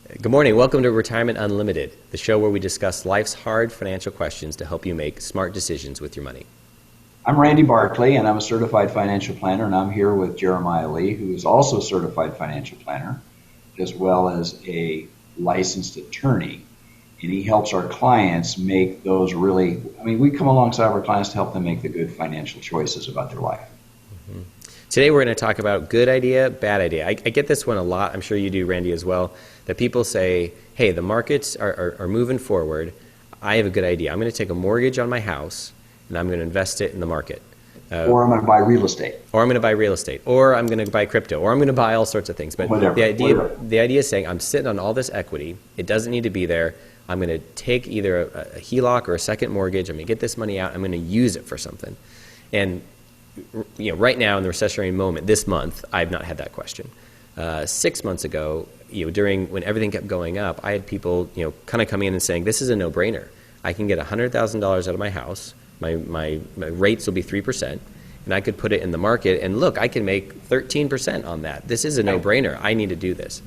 Good morning. Welcome to Retirement Unlimited, the show where we discuss life's hard financial questions to help you make smart decisions with your money. I'm Randy Barkley, and I'm a certified financial planner, and I'm here with Jeremiah Lee, who is also a certified financial planner, as well as a licensed attorney. And he helps our clients make those we come alongside our clients to help them make the good financial choices about their life. Mm-hmm. Today we're going to talk about good idea, bad idea. I get this one a lot. I'm sure you do, Randy, as well, that people say, hey, the markets are moving forward. I have a good idea. I'm going to take a mortgage on my house, and I'm going to invest it in the market. Or I'm going to buy real estate. Or I'm going to buy real estate. Or I'm going to buy crypto. Or I'm going to buy all sorts of things. But the idea is saying, I'm sitting on all this equity. It doesn't need to be there. I'm going to take either a HELOC or a second mortgage. I'm going to get this money out. I'm going to use it for something. And right now in the recessionary moment, this month, I've not had that question. 6 months ago, during when everything kept going up, I had people, kind of coming in and saying, this is a no-brainer. I can get $100,000 out of my house. My rates will be 3%, and I could put it in the market. And look, I can make 13% on that. This is a no-brainer. I need to do this.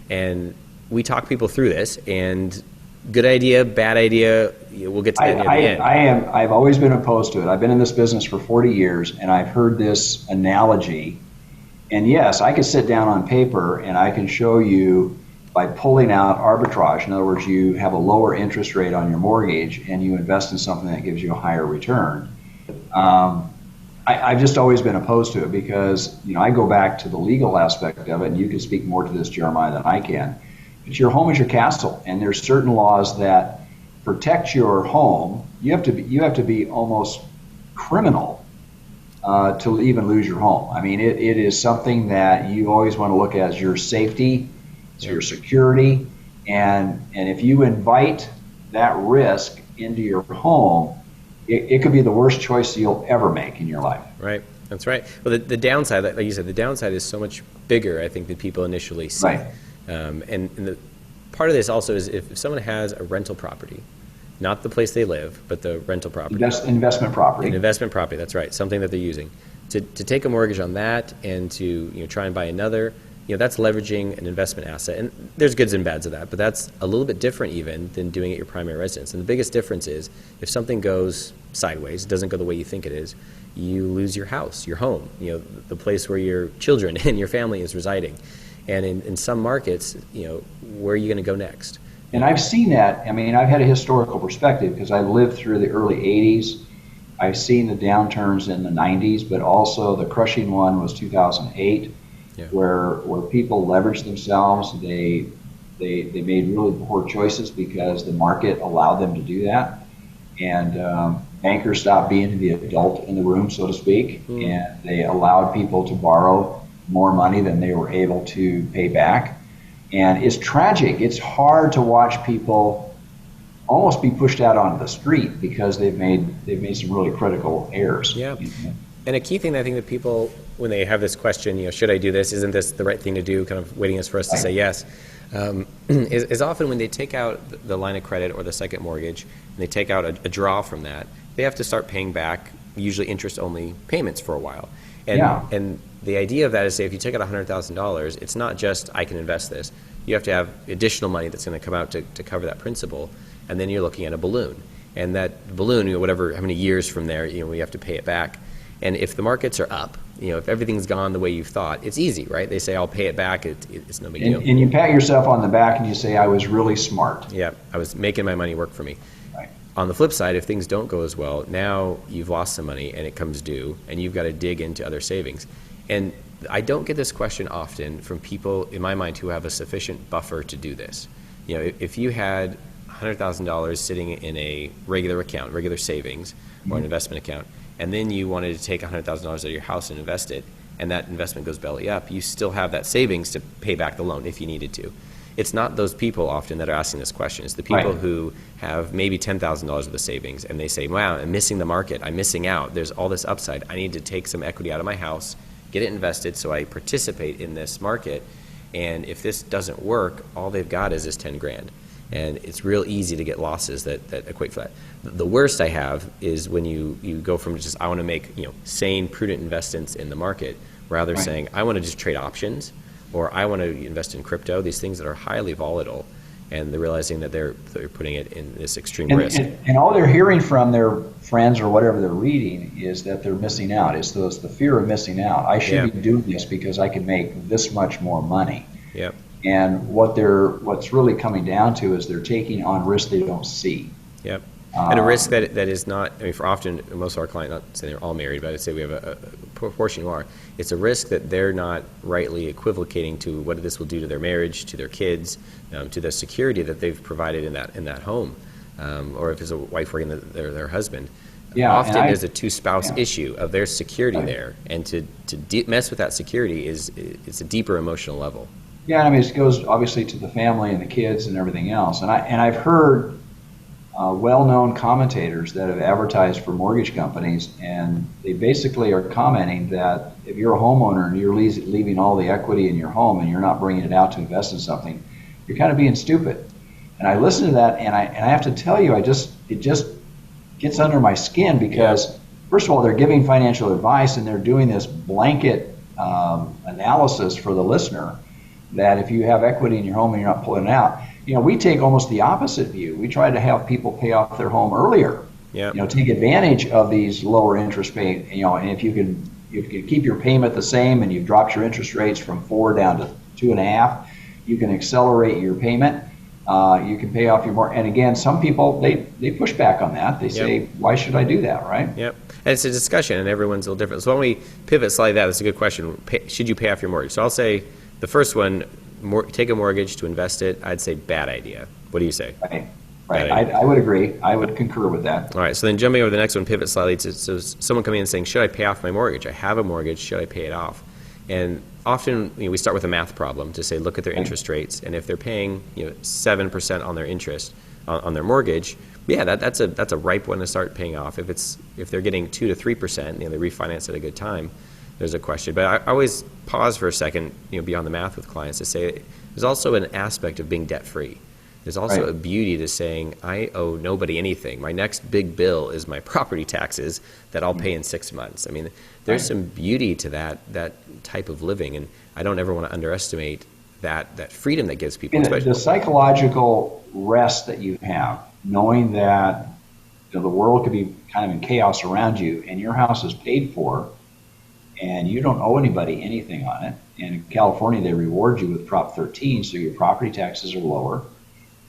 And we talk people through this, and good idea, bad idea, we'll get to that near the end. I've always been opposed to it. I've been in this business for 40 years, and I've heard this analogy. And yes, I can sit down on paper, and I can show you by pulling out arbitrage. In other words, you have a lower interest rate on your mortgage, and you invest in something that gives you a higher return. I've just always been opposed to it because, I go back to the legal aspect of it, and you can speak more to this, Jeremiah, than I can. But your home is your castle, and there's certain laws that protect your home. You have to be almost criminal to even lose your home. I mean, it is something that you always want to look at as your safety, it's your security, and if you invite that risk into your home, it could be the worst choice you'll ever make in your life. Right. That's right. Well, the downside, like you said, the downside is so much bigger, I think, than people initially see. Right. And the part of this also is if someone has a rental property, not the place they live, but the rental property. Investment property. An investment property, that's right, something that they're using. To take a mortgage on that and to try and buy another, that's leveraging an investment asset. And there's goods and bads of that, but that's a little bit different even than doing it your primary residence. And the biggest difference is if something goes sideways, it doesn't go the way you think it is, you lose your house, your home, the place where your children and your family is residing. And in some markets, where are you going to go next? And I've seen that. I mean, I've had a historical perspective because I lived through the early 80s. I've seen the downturns in the 90s, but also the crushing one was 2008, where people leveraged themselves. They made really poor choices because the market allowed them to do that. And bankers stopped being the adult in the room, so to speak, and they allowed people to borrow more money than they were able to pay back. And it's tragic. It's hard to watch people almost be pushed out onto the street because they've made some really critical errors. Yeah. And a key thing that I think that people, when they have this question, should I do this? Isn't this the right thing to do? Kind of waiting for us to say yes. Is often when they take out the line of credit or the second mortgage and they take out a draw from that, they have to start paying back usually interest-only payments for a while. And the idea of that is, say, if you take out $100,000, it's not just I can invest this. You have to have additional money that's going to come out to cover that principal, and then you're looking at a balloon. And that balloon, how many years from there, we have to pay it back. And if the markets are up, if everything's gone the way you thought, it's easy, right? They say, I'll pay it back. It's no big deal. And you pat yourself on the back and you say, I was really smart. Yeah, I was making my money work for me. Right. On the flip side, if things don't go as well, now you've lost some money and it comes due, and you've got to dig into other savings. And I don't get this question often from people, in my mind, who have a sufficient buffer to do this. If you had $100,000 sitting in a regular account, regular savings, or an investment account, and then you wanted to take $100,000 out of your house and invest it, and that investment goes belly up, you still have that savings to pay back the loan if you needed to. It's not those people often that are asking this question. It's the people who have maybe $10,000 of the savings, and they say, wow, I'm missing the market. I'm missing out. There's all this upside. I need to take some equity out of my house, get it invested so I participate in this market. And if this doesn't work, all they've got is this 10 grand. And it's real easy to get losses that equate for that. The worst I have is when you go from just, I want to make sane, prudent investments in the market, rather saying, I want to just trade options. or I want to invest in crypto, these things that are highly volatile, and they're realizing that they're putting it in this extreme risk. And all they're hearing from their friends or whatever they're reading is that they're missing out. It's the fear of missing out. I should be doing this because I can make this much more money. Yep. And what's really coming down to is they're taking on risk they don't see. Yep. And a risk that is not, I mean, for often, most of our clients, not saying they're all married, but I'd say we have a proportion who are, it's a risk that they're not rightly equivocating to what this will do to their marriage, to their kids, to the security that they've provided in that home, or if it's a wife working their husband. Yeah, often there's a two-spouse issue of their security there, and to mess with that security it's a deeper emotional level. Yeah, I mean, it goes obviously to the family and the kids and everything else. And I've heard well-known commentators that have advertised for mortgage companies, and they basically are commenting that if you're a homeowner and you're leaving all the equity in your home and you're not bringing it out to invest in something, you're kind of being stupid. And I listen to that, and I have to tell you, it just gets under my skin because, first of all, they're giving financial advice and they're doing this blanket analysis for the listener that if you have equity in your home and you're not pulling it out, we take almost the opposite view. We try to have people pay off their home earlier. Yeah. Take advantage of these lower interest pay. And if you can keep your payment the same and you've dropped your interest rates from 4 down to 2.5, you can accelerate your payment. You can pay off your more. And again, some people they push back on that. They say, why should I do that, right? Yep. And it's a discussion, and everyone's a little different. So when we pivot slightly, that's a good question. Should you pay off your mortgage? So I'll say the first one. Take a mortgage to invest it, I'd say bad idea. What do you say? Right. I would agree. I would concur with that. All right, so then jumping over the next one, pivot slightly to someone coming in and saying, should I pay off my mortgage? I have a mortgage, should I pay it off? And often we start with a math problem to say, look at their interest rates, and if they're paying 7% on their interest on their mortgage, that's a ripe one to start paying off. If they're getting 2 to 3%, they refinance at a good time, there's a question. But I always pause for a second, beyond the math with clients to say there's also an aspect of being debt-free. There's also a beauty to saying, I owe nobody anything. My next big bill is my property taxes that I'll pay in 6 months. I mean, there's some beauty to that type of living, and I don't ever want to underestimate that freedom that gives people. The psychological rest that you have, knowing that the world could be kind of in chaos around you, and your house is paid for, and you don't owe anybody anything on it. And in California, they reward you with Prop 13, so your property taxes are lower.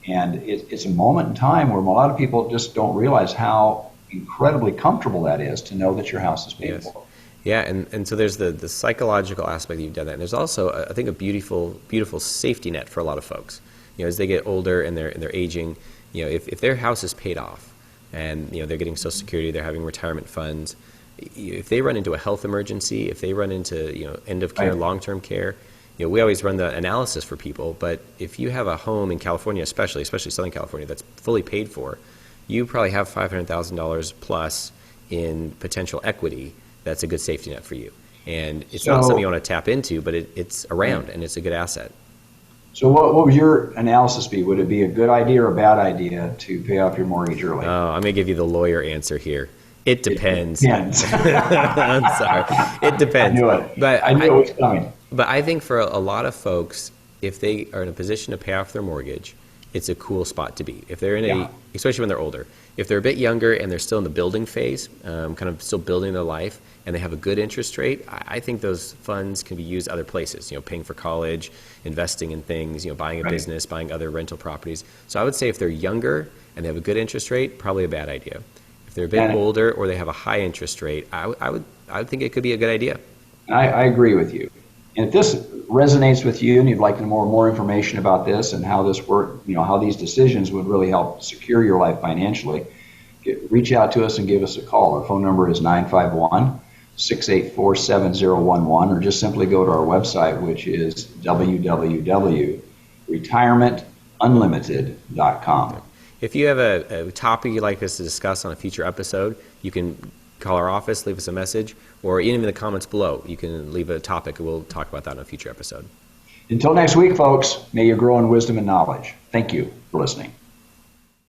And it's a moment in time where a lot of people just don't realize how incredibly comfortable that is to know that your house is paid for. Yeah, and so there's the psychological aspect that you've done that. And there's also, I think, a beautiful safety net for a lot of folks. As they get older and they're aging, if their house is paid off and they're getting Social Security, they're having retirement funds, if they run into a health emergency, if they run into end of care, long-term care, we always run the analysis for people. But if you have a home in California, especially Southern California, that's fully paid for, you probably have $500,000 plus in potential equity. That's a good safety net for you, and it's not something you want to tap into, but it's around and it's a good asset. So what would your analysis be? Would it be a good idea or a bad idea to pay off your mortgage early? I'm going to give you the lawyer answer here. It depends. It depends. I'm sorry. It depends. I knew it. But I knew it was coming. But I think for a lot of folks, if they are in a position to pay off their mortgage, it's a cool spot to be. If they're in especially when they're older. If they're a bit younger and they're still in the building phase, kind of still building their life, and they have a good interest rate, I think those funds can be used other places, paying for college, investing in things, buying a business, buying other rental properties. So I would say if they're younger and they have a good interest rate, probably a bad idea. If they're a bit older or they have a high interest rate, I would think it could be a good idea. I agree with you. And if this resonates with you and you'd like more information about this and how this works, how these decisions would really help secure your life financially, reach out to us and give us a call. Our phone number is 951-684-7011, or just simply go to our website, which is www.retirementunlimited.com. If you have a topic you'd like us to discuss on a future episode, you can call our office, leave us a message, or even in the comments below, you can leave a topic and we'll talk about that in a future episode. Until next week, folks, may you grow in wisdom and knowledge. Thank you for listening.